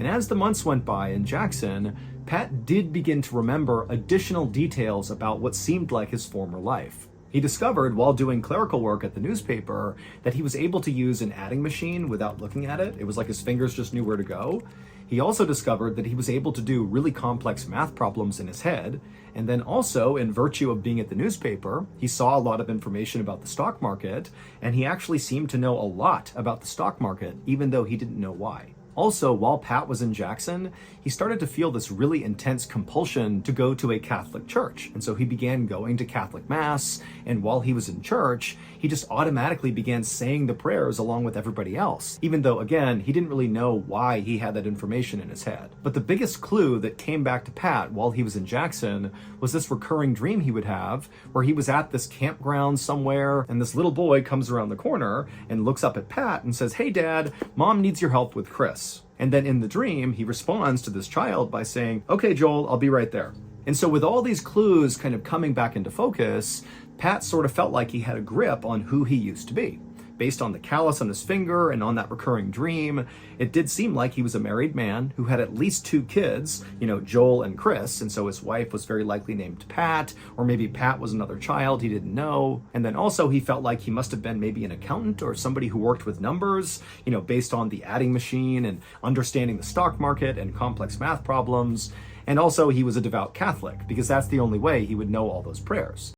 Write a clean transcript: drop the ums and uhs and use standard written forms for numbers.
And as the months went by in Jackson, Pat did begin to remember additional details about what seemed like his former life. He discovered while doing clerical work at the newspaper that he was able to use an adding machine without looking at it. It was like his fingers just knew where to go. He also discovered that he was able to do really complex math problems in his head. And then also, in virtue of being at the newspaper, he saw a lot of information about the stock market, and he actually seemed to know a lot about the stock market, even though he didn't know why. Also, while Pat was in Jackson, he started to feel this really intense compulsion to go to a Catholic church. And so he began going to Catholic Mass, and while he was in church, he just automatically began saying the prayers along with everybody else, even though, again, he didn't really know why he had that information in his head. But the biggest clue that came back to Pat while he was in Jackson was this recurring dream he would have, where he was at this campground somewhere, and this little boy comes around the corner and looks up at Pat and says, "Hey, Dad, Mom needs your help with Chris." And then in the dream, he responds to this child by saying, "Okay, Joel, I'll be right there." And so with all these clues kind of coming back into focus, Pat sort of felt like he had a grip on who he used to be. Based on the callus on his finger and on that recurring dream, it did seem like he was a married man who had at least 2 kids, Joel and Chris, and so his wife was very likely named Pat, or maybe Pat was another child he didn't know. And then also he felt like he must have been maybe an accountant or somebody who worked with numbers, based on the adding machine and understanding the stock market and complex math problems. And also he was a devout Catholic, because that's the only way he would know all those prayers.